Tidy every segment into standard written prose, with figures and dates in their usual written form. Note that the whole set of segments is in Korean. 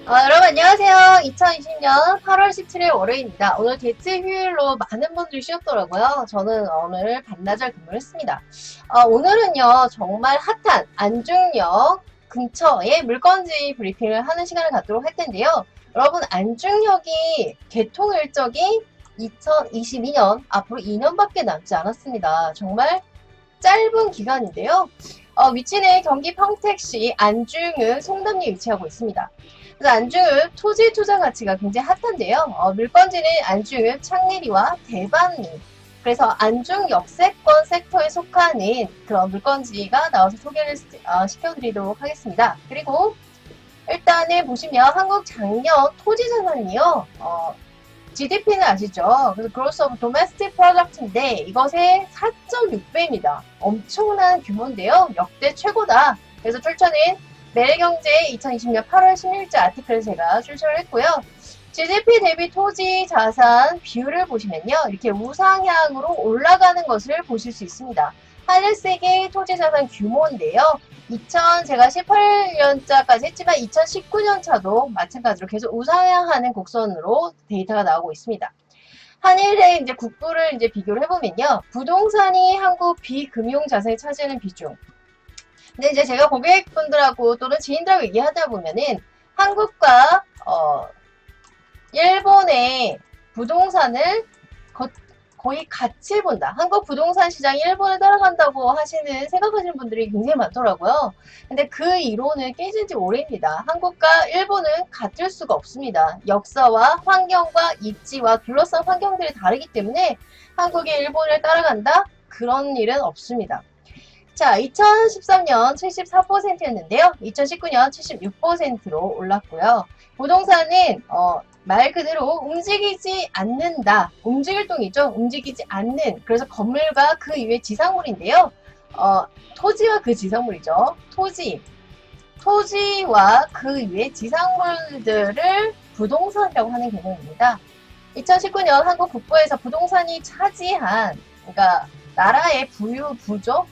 여러분 안녕하세요. 2020년 8월 17일 월요일입니다. 오늘 대체 휴일로 많은 분들이 쉬었더라고요. 저는 오늘 반나절 근무를 했습니다. 오늘은요 정말 핫한 안중역 근처에 물건지 브리핑을 하는 시간을 갖도록 할 텐데요. 여러분 안중역이 개통 일정이 2022년 앞으로 2년밖에 남지 않았습니다. 정말 짧은 기간인데요. 위치는 경기 평택시 안중읍 송담리에 위치하고 있습니다. 그래서 안중읍 토지 투자 가치가 굉장히 핫한데요. 물건지는 안중읍 창내리와 대방리. 그래서 안중 역세권 섹터에 속하는 그런 물건지가 나와서 소개를 시켜드리도록 하겠습니다. 그리고 일단은 보시면 한국 작년 토지 자산이요. GDP는 아시죠? 그래서 Gross of Domestic Product인데 이것의 4.6배입니다. 엄청난 규모인데요. 역대 최고다. 그래서 출처는 매일경제 2020년 8월 16일자 아티클을 제가 출처를 했고요. GDP 대비 토지 자산 비율을 보시면요. 이렇게 우상향으로 올라가는 것을 보실 수 있습니다. 하늘색의 토지 자산 규모인데요. 제가 18년자까지 했지만 2019년차도 마찬가지로 계속 우상향하는 곡선으로 데이터가 나오고 있습니다. 한일의 이제 국부를 이제 비교를 해보면요. 부동산이 한국 비금융 자산이 차지하는 비중. 근데 이제 제가 고객분들하고 또는 지인들하고 얘기하다 보면은 한국과 일본의 부동산을 거의 같이 본다. 한국 부동산 시장이 일본을 따라간다고 생각하시는 분들이 굉장히 많더라고요. 근데 그 이론은 깨진 지 오래입니다. 한국과 일본은 같을 수가 없습니다. 역사와 환경과 입지와 둘러싼 환경들이 다르기 때문에 한국이 일본을 따라간다? 그런 일은 없습니다. 자, 2013년 74%였는데요. 2019년 76%로 올랐고요. 부동산은 말 그대로 움직이지 않는다. 움직일 동이죠. 움직이지 않는. 그래서 건물과 그 이외의 지상물인데요. 토지와 그 지상물이죠. 토지와 그 이외의 지상물들을 부동산이라고 하는 개념입니다. 2019년 한국 국부에서 부동산이 차지한, 그러니까 나라의 부유부죠.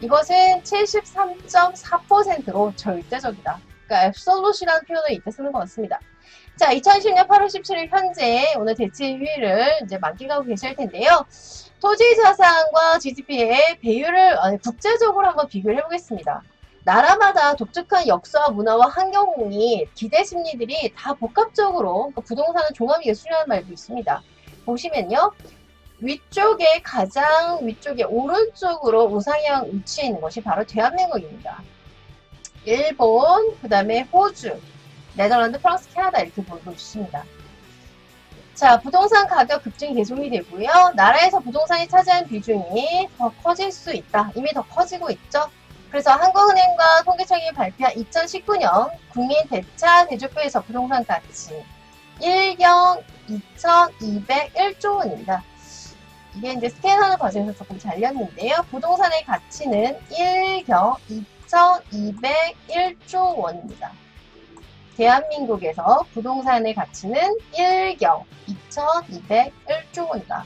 이것은 73.4%로 절대적이다. 그러니까 앱솔루시라는 표현을 이때 쓰는 것 같습니다. 자, 2020년 8월 17일 현재 오늘 대체 휴일을 이제 만끽하고 계실 텐데요. 토지 자산과 GDP의 배율을 국제적으로 한번 비교를 해보겠습니다. 나라마다 독특한 역사와 문화와 환경이 기대 심리들이 다 복합적으로 부동산은 종합 예술이라는 말도 있습니다. 보시면요. 가장 위쪽에 오른쪽으로 우상향 위치해 있는 것이 바로 대한민국입니다. 일본, 그 다음에 호주, 네덜란드, 프랑스, 캐나다 이렇게 보고 있습니다. 자, 부동산 가격 급증이 계속이 되고요. 나라에서 부동산이 차지하는 비중이 더 커질 수 있다. 이미 더 커지고 있죠. 그래서 한국은행과 통계청이 발표한 2019년 국민 대차 대조표에서 부동산 가치 1경 2,201조 원입니다. 이게 이제 스캔하는 과정에서 조금 잘렸는데요. 부동산의 가치는 1경 2,201조 원입니다. 대한민국에서 부동산의 가치는 1경 2,201조 원이다.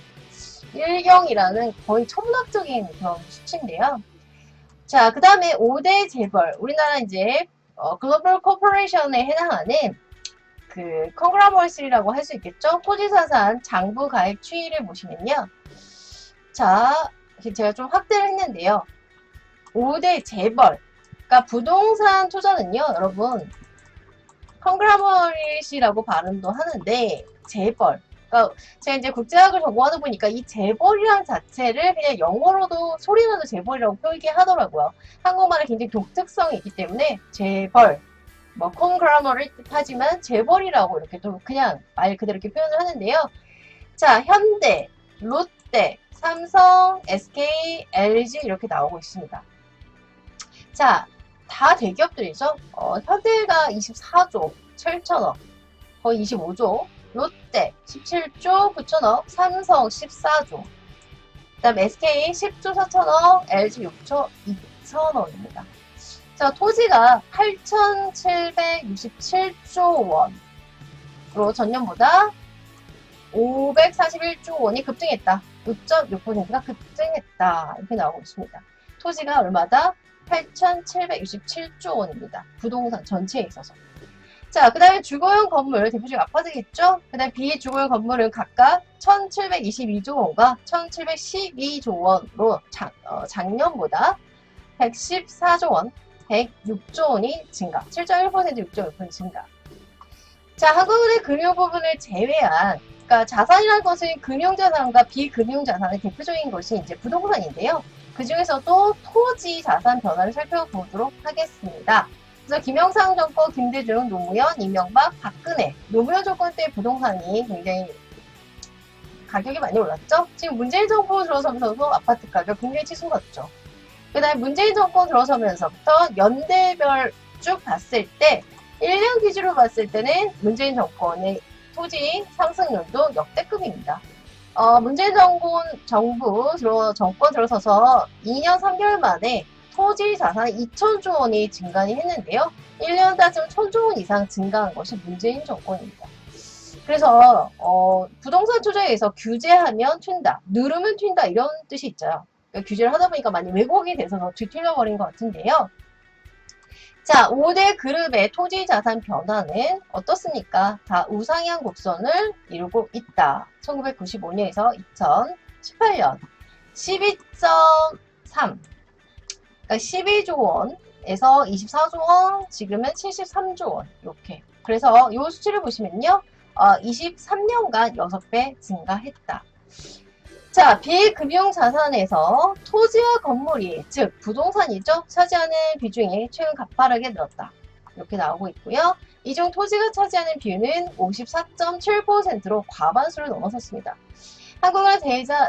1경이라는 거의 천문학적인 그런 수치인데요. 자, 그 다음에 5대 재벌. 우리나라 이제 글로벌 코퍼레이션에 해당하는 그 컨그라머리스라고 할 수 있겠죠. 토지자산 장부 가액 추이를 보시면요. 자, 제가 좀 확대를 했는데요. 5대 재벌. 그러니까 부동산 투자는요, 여러분, 컨그라머리시라고 발음도 하는데, 재벌. 그러니까 제가 이제 국제학을 전공하다 보니까 이 재벌이란 자체를 그냥 영어로도 소리나도 재벌이라고 표기하더라고요. 한국말에 굉장히 독특성이 있기 때문에 재벌, 컨그라머리 하지만 재벌이라고 이렇게 또 그냥 말 그대로 이렇게 표현을 하는데요. 자, 현대, 롯데, 삼성, SK, LG 이렇게 나오고 있습니다. 자, 다 대기업들이죠. 현대가 24조 7천억, 거의 25조, 롯데 17조 9천억, 삼성 14조, 그 다음 SK 10조 4천억, LG 6조 2천억입니다. 자, 토지가 8,767조 원으로 전년보다 541조 원이 급증했다. 6.6%가 급증했다. 이렇게 나오고 있습니다. 토지가 얼마다? 8,767조 원입니다. 부동산 전체에 있어서. 자, 그 다음에 주거용 건물, 대표적인 아파트겠죠? 그 다음에 비주거용 건물은 각각 1722조 원과 1712조 원으로 작년보다 114조 원, 106조 원이 증가, 7.1% 6.1% 증가. 자, 한국은행 금융 부분을 제외한, 그러니까 자산이라는 것은 금융자산과 비금융자산의 대표적인 것이 이제 부동산인데요. 그 중에서도 토지 자산 변화를 살펴보도록 하겠습니다. 그래서 김영삼 정권, 김대중, 노무현, 이명박, 박근혜, 노무현 정권 때 부동산이 굉장히 가격이 많이 올랐죠. 지금 문재인 정부 들어서면서도 아파트 가격 굉장히 치솟았죠. 그 다음에 문재인 정권 들어서면서부터 연대별 쭉 봤을 때 1년 기준으로 봤을 때는 문재인 정권의 토지 상승률도 역대급입니다. 문재인 정권 들어서서 2년 3개월 만에 토지 자산이 2천조 원이 증가를 했는데요. 1년 따지면 1,000조 원 이상 증가한 것이 문재인 정권입니다. 그래서 부동산 투자에서 규제하면 튄다, 누르면 튄다 이런 뜻이 있죠. 그러니까 규제를 하다 보니까 많이 왜곡이 돼서 더 뒤틀려버린 것 같은데요. 자, 5대 그룹의 토지 자산 변화는 어떻습니까? 다 우상향 곡선을 이루고 있다. 1995년에서 2018년 12.3, 그러니까 12조 원에서 24조 원, 지금은 73조 원 이렇게. 그래서 이 수치를 보시면요, 23년간 6배 증가했다. 자, 비금융자산에서 토지와 건물이, 즉 부동산이죠, 차지하는 비중이 최근 가파르게 늘었다. 이렇게 나오고 있고요. 이 중 토지가 차지하는 비율은 54.7%로 과반수를 넘어섰습니다. 한국은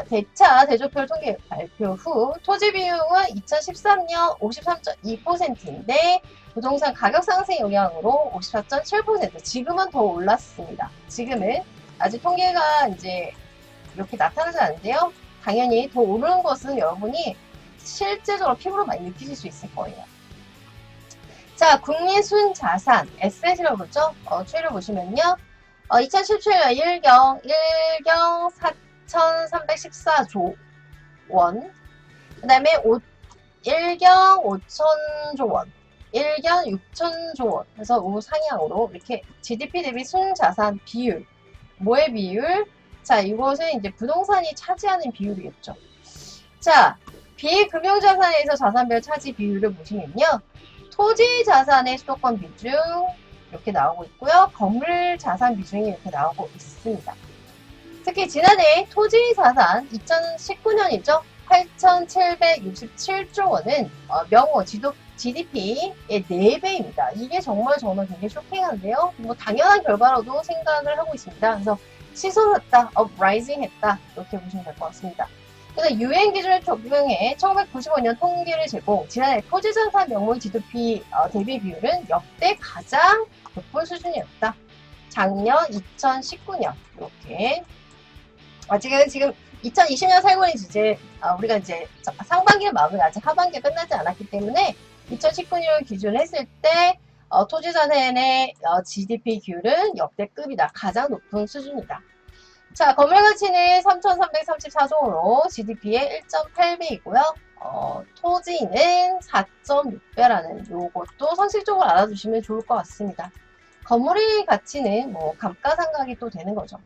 대차 대조표를 통계 발표 후 토지 비율은 2013년 53.2%인데 부동산 가격 상승 영향으로 54.7%, 지금은 더 올랐습니다. 지금은 아직 통계가 이제 이렇게 나타나지 않는데요. 당연히 더 오르는 것은 여러분이 실제적으로 피부로 많이 느끼실 수 있을 거예요. 자, 국민 순자산, 에셋이라고 그러죠? 추이를 보시면요. 2017년 1경 4,314조 원, 그 다음에 1경 5천조 원, 1경 6천조 원, 그래서 우상향으로 이렇게 GDP 대비 순자산 비율, 뭐의 비율? 자, 이것은 이제 부동산이 차지하는 비율이겠죠. 자, 비금융자산에서 자산별 차지 비율을 보시면요. 토지 자산의 수도권 비중 이렇게 나오고 있고요. 건물 자산 비중이 이렇게 나오고 있습니다. 특히 지난해 토지 자산 2019년이죠. 8,767조 원은 명호 GDP의 4배입니다. 이게 정말 저는 굉장히 쇼킹한데요. 뭐 당연한 결과로도 생각을 하고 있습니다. 그래서 치솟았다, uprising 했다, 이렇게 보시면 될 것 같습니다. 그래서 유엔 기준을 적용해 1995년 통계를 제공, 지난해 토지자산 명목 GDP 대비 비율은 역대 가장 높은 수준이었다. 작년 2019년 이렇게. 지금 2020년 살고 있는 이제 우리가 이제 상반기를 마무리, 아직 하반기가 끝나지 않았기 때문에 2019년 기준을 했을 때 토지자산의 GDP 비율은 역대급이다. 가장 높은 수준이다. 자, 건물 가치는 3,334조 원으로 GDP의 1.8배이고요. 토지는 4.6배라는 요것도 상식적으로 알아두시면 좋을 것 같습니다. 건물의 가치는 뭐 감가상각이 또 되는 거죠.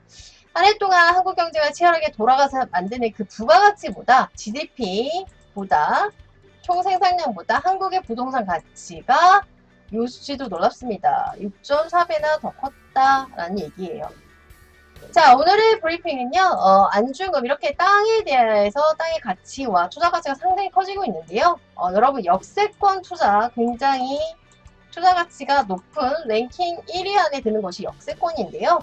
한 해 동안 한국 경제가 치열하게 돌아가서 만드는 그 부가가치보다, GDP보다, 총생산량보다 한국의 부동산 가치가 요 수치도 놀랍습니다. 6.4배나 더 컸다라는 얘기예요. 자, 오늘의 브리핑은요, 안중금, 이렇게 땅에 대해서 땅의 가치와 투자 가치가 상당히 커지고 있는데요. 여러분, 역세권 투자 굉장히 투자 가치가 높은 랭킹 1위 안에 드는 것이 역세권인데요.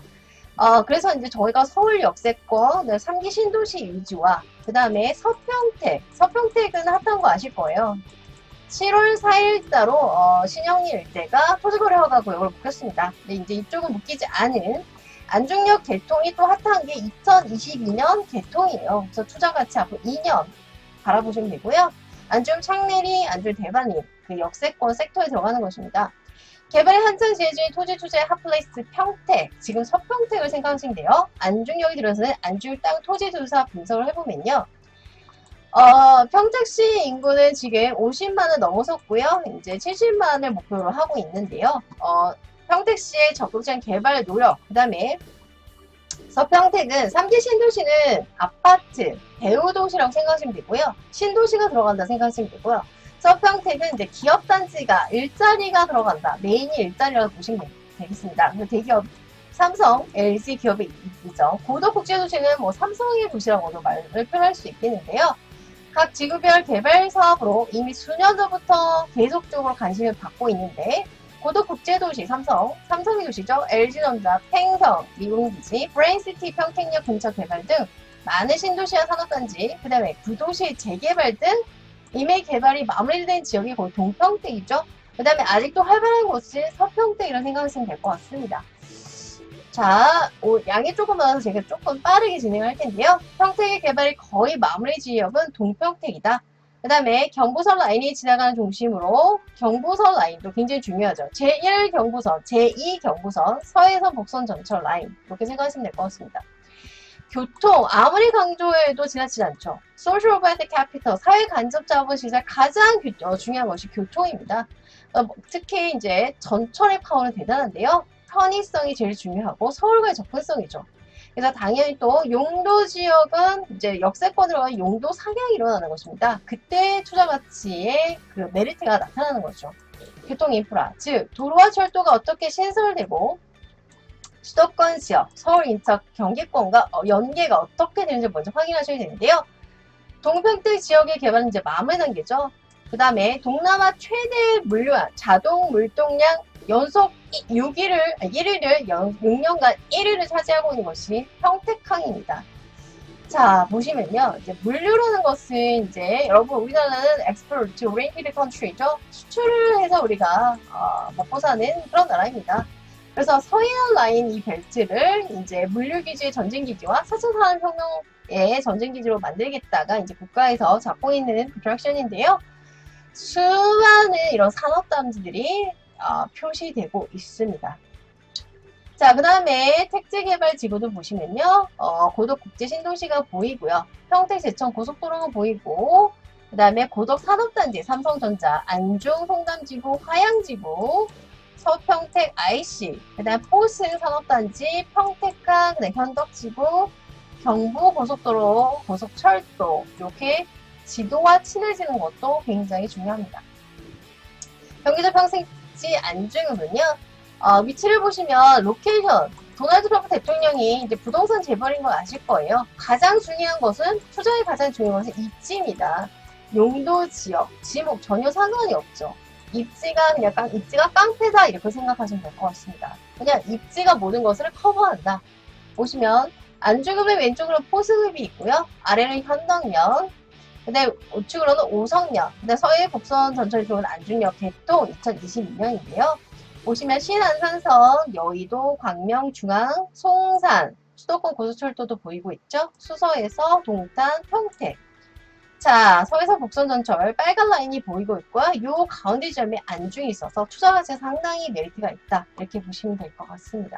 그래서 이제 저희가 서울 역세권, 3기 신도시 유지와 그 다음에 서평택은 핫한 거 아실 거예요. 7월 4일자로 신영리 일대가 토지거래 허가 구역을 묶였습니다. 근데 이제 이쪽은 묶이지 않은 안중역 개통이 또 핫한 게 2022년 개통이에요. 그래서 투자 가치 앞으로 2년 바라보시면 되고요. 안중 창내리, 안중 대반리, 그 역세권 섹터에 들어가는 것입니다. 개발이 한창 진행 중인 토지 투자의 핫플레이스 평택, 지금 서평택을 생각하시면 돼요. 안중역이 들어서는 안중 땅 토지 조사 분석을 해보면요. 평택시 인구는 지금 50만을 넘어섰고요. 이제 70만을 목표로 하고 있는데요. 평택시의 적극적인 개발 노력, 그 다음에 서평택은 3기 신도시는 아파트, 대우도시라고 생각하시면 되고요. 신도시가 들어간다 생각하시면 되고요. 서평택은 이제 기업단지가 일자리가 들어간다. 메인이 일자리라고 보시면 되겠습니다. 그래서 대기업 삼성, LG 기업의 있죠. 고도국제도시는 뭐 삼성의 도시라고도 말을 표현할 수 있겠는데요. 각 지구별 개발 사업으로 이미 수년 전부터 계속적으로 관심을 받고 있는데 고도국제도시 삼성, 삼성의 도시죠. LG전자, 팽성, 미군기지, 브레인시티 평택역 근처 개발 등 많은 신도시와 산업단지, 그 다음에 구도시 재개발 등 이미 개발이 마무리된 지역이 거의 동평택이죠. 그 다음에 아직도 활발한 곳이 서평택이라고 생각하시면 될 것 같습니다. 자, 양이 조금 많아서 제가 조금 빠르게 진행할 텐데요. 평택의 개발이 거의 마무리 지역은 동평택이다. 그 다음에 경부선 라인이 지나가는 중심으로 경부선 라인도 굉장히 중요하죠. 제1 경부선, 제2 경부선, 서해서 북선 전철 라인 이렇게 생각하시면 될 것 같습니다. 교통 아무리 강조해도 지나치지 않죠. Social by the capital, 사회 간접 자본 시설 가장 중요한 것이 교통입니다. 특히 이제 전철의 파워는 대단한데요. 편의성이 제일 중요하고 서울과의 접근성이죠. 그래서 당연히 또 용도 지역은 이제 역세권으로 가는 용도 상향이 일어나는 것입니다. 그때 투자 가치의 그 메리트가 나타나는 거죠. 교통 인프라, 즉 도로와 철도가 어떻게 신설되고 수도권 지역, 서울 인천 경기권과 연계가 어떻게 되는지 먼저 확인하셔야 되는데요. 동평택 지역의 개발은 이제 마무리 단계죠. 그 다음에 동남아 최대 물류항 자동 물동량 연속 6일을 6년간 1위를 차지하고 있는 것이 평택항입니다. 자, 보시면요. 이제 물류라는 것은 이제 여러분 우리나라는 export oriented country죠. 수출을 해서 우리가 먹고 사는 그런 나라입니다. 그래서 서해안 라인 이 벨트를 이제 물류기지의 전쟁기지와 4차 산업혁명의 전쟁기지로 만들겠다가 이제 국가에서 잡고 있는 프로젝션인데요. 수많은 이런 산업단지들이 표시되고 있습니다. 자, 그 다음에 택지개발 지구도 보시면요. 고덕국제신도시가 보이고요. 평택제천 고속도로가 보이고 그 다음에 고덕산업단지 삼성전자, 안중, 송담지구, 화양지구, 서평택 IC, 그 다음 포스 산업단지, 평택강, 현덕지구, 경부고속도로, 고속철도 이렇게 지도와 친해지는 것도 굉장히 중요합니다. 경기도 평택지 안중으로는요. 위치를 보시면 로케이션, 도널드 트럼프 대통령이 이제 부동산 재벌인 거 아실 거예요. 가장 중요한 것은 투자에 가장 중요한 것은 입지입니다. 용도 지역, 지목 전혀 상관이 없죠. 입지가 그냥 입지가 깡패다 이렇게 생각하시면 될 것 같습니다. 그냥 입지가 모든 것을 커버한다. 보시면 안중읍의 왼쪽으로 포스읍이 있고요. 아래는 현덕면, 근데 우측으로는 오성역, 근데 서해 북선 전철 쪽은 안중역 개통 2022년인데요. 보시면 신안산선, 여의도, 광명, 중앙, 송산, 수도권 고속철도도 보이고 있죠. 수서에서 동탄, 평택. 자, 서해서 북선 전철 빨간 라인이 보이고 있고요. 요 가운데 지점에 안중이 있어서 투자 가치가 상당히 메리트가 있다. 이렇게 보시면 될 것 같습니다.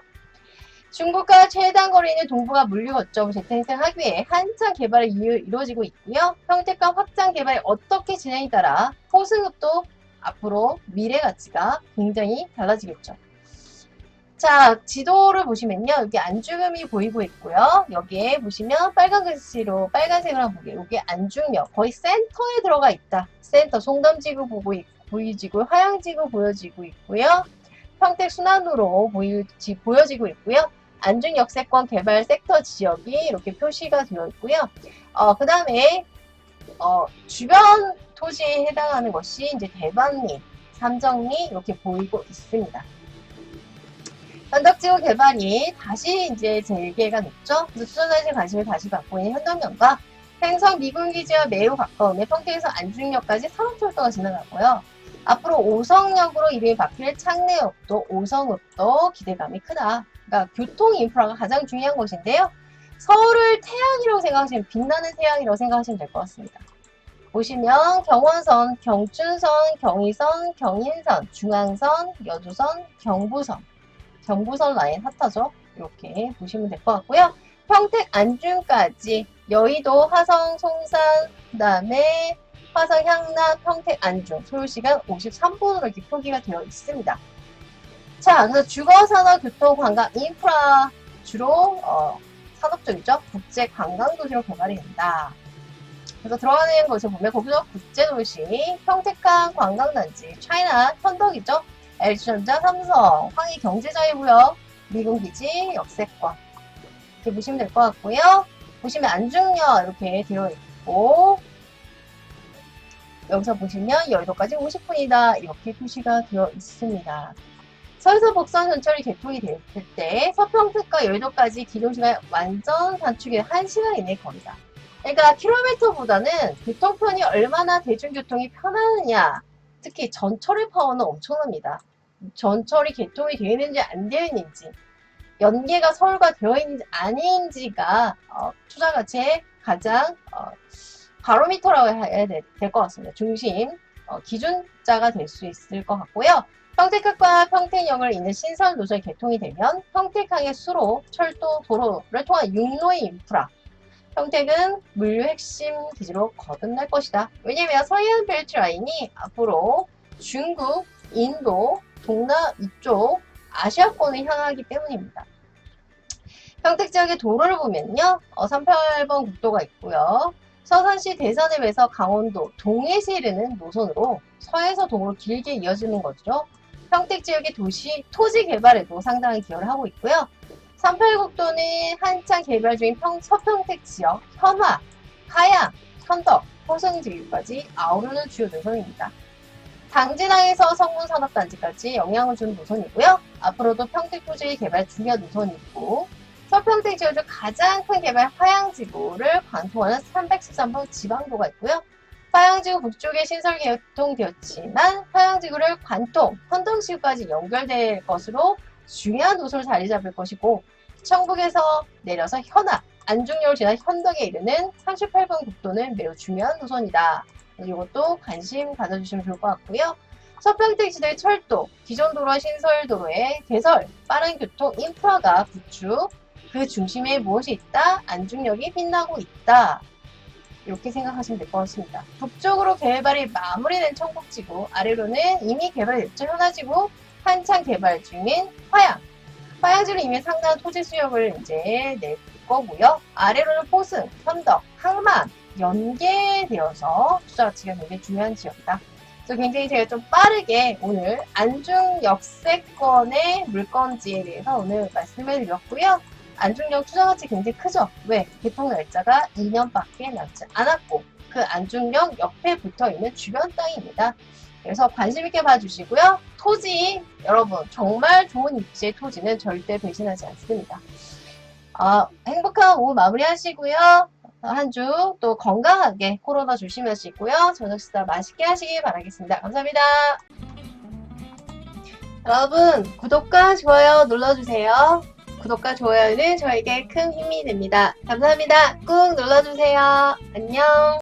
중국과 최단 거리는 동북아 물류 거점 재생산하기 위해 한창 개발이 이루어지고 있고요. 평택과 확장 개발이 어떻게 진행에 따라 포승읍도 앞으로 미래 가치가 굉장히 달라지겠죠. 자, 지도를 보시면요. 여기 안중음이 보이고 있고요. 여기에 보시면 빨간 글씨로 빨간색으로 한번 볼게요. 여기 안중역 거의 센터에 들어가 있다. 센터 송담지구 보이지고 화양지구 보여지고 있고요. 평택 순환로로 보여지고 있고요. 안중역세권 개발 섹터 지역이 이렇게 표시가 되어 있고요. 그 다음에 주변 토지에 해당하는 것이 이제 대방리, 삼정리 이렇게 보이고 있습니다. 현덕지구 개발이 다시 이제 재개가 됐죠. 그래서 투자자의 관심을 다시 받고 있는 현덕면과 팽성 미군기지와 매우 가까우며 평택에서 안중역까지 산업철도가 지나가고요. 앞으로 오성역으로 이름이 바뀔 창내읍도 오성읍도 기대감이 크다. 그러니까 교통 인프라가 가장 중요한 것인데요. 서울을 태양이라고 생각하시면 빛나는 태양이라고 생각하시면 될 것 같습니다. 보시면 경원선, 경춘선, 경의선, 경인선, 중앙선, 여주선, 경부선 라인 핫하죠. 이렇게 보시면 될 것 같고요. 평택 안중까지 여의도, 화성, 송산, 그 다음에 화성, 향남, 평택, 안중 소요시간 53분으로 이렇게 표기가 되어 있습니다. 자, 그래서 주거, 산업, 교통, 관광, 인프라 주로 산업 쪽이죠. 국제 관광 도시로 개발이 된다. 그래서 들어가는 곳을 보면 거기서 국제도시, 평택항 관광단지, 차이나, 현덕이죠. LG전자, 삼성, 황희 경제자유구역, 미군기지, 역세권 이렇게 보시면 될 것 같고요. 보시면 안중역 이렇게 되어 있고 여기서 보시면 여의도까지 50분이다 이렇게 표시가 되어 있습니다. 서해서 복선 전철이 개통이 될 때 서평택과 여의도까지 기동시간 완전 단축이 1시간 이내 거리다. 그러니까 킬로미터보다는 교통편이 얼마나 대중교통이 편하느냐, 특히 전철의 파워는 엄청납니다. 전철이 개통이 되어 있는지 안 되어 있는지, 연계가 서울과 되어 있는지 아닌지가 투자 가치의 가장 바로미터라고 해야 될 것 같습니다. 중심 기준자가 될 수 있을 것 같고요. 평택항과 평택역을 잇는 신설 노선이 개통이 되면 평택항의 수로, 철도, 도로를 통한 육로의 인프라, 평택은 물류 핵심 기지로 거듭날 것이다. 왜냐면 서해안 벨트 라인이 앞으로 중국, 인도, 동남 이쪽 아시아권을 향하기 때문입니다. 평택 지역의 도로를 보면요. 38번 국도가 있고요. 서산시 대산읍에서 강원도 동해시에 이르는 노선으로 서해서 동으로 길게 이어지는 거죠. 평택 지역의 토지 개발에도 상당한 기여를 하고 있고요. 38국도는 한창 개발 중인 서평택 지역, 현화, 하양, 현덕, 호성지구까지 아우르는 주요 노선입니다. 당진항에서 성문산업단지까지 영향을 주는 노선이고요. 앞으로도 평택 토지의 개발 중요한 노선이고 서평택 지역 중 가장 큰 개발 화양지구를 관통하는 313번 지방도가 있고요. 화양지구 북쪽에 신설 개통되었지만 화양지구를 관통, 현덕지구까지 연결될 것으로 중요한 노선을 자리 잡을 것이고 청북에서 내려서 현화, 안중역을 지나 현덕에 이르는 38번 국도는 매우 중요한 노선이다. 이것도 관심 가져주시면 좋을 것 같고요. 서평택 지대의 철도, 기존 도로와 신설 도로의 개설, 빠른 교통, 인프라가 구축, 그 중심에 무엇이 있다? 안중역이 빛나고 있다. 이렇게 생각하시면 될 것 같습니다. 북쪽으로 개발이 마무리된 청북지구, 아래로는 이미 개발됐죠. 현화지구, 한창 개발 중인 화양. 화양지로 이미 상당한 토지 수역을 이제 낼 거고요. 아래로는 포승, 현덕, 항만 연계되어서 투자 가치가 굉장히 중요한 지역이다. 그래서 굉장히 제가 좀 빠르게 오늘 안중 역세권의 물건지에 대해서 오늘 말씀을 드렸고요. 안중역 투자 가치 굉장히 크죠? 왜? 개통 날짜가 2년밖에 남지 않았고 그 안중역 옆에 붙어 있는 주변 땅입니다. 그래서 관심 있게 봐주시고요. 토지 여러분 정말 좋은 입지의 토지는 절대 배신하지 않습니다. 행복한 오후 마무리하시고요. 한 주 또 건강하게 코로나 조심하시고요. 저녁 식사 맛있게 하시길 바라겠습니다. 감사합니다. 여러분 구독과 좋아요 눌러주세요. 구독과 좋아요는 저에게 큰 힘이 됩니다. 감사합니다. 꾹 눌러주세요. 안녕.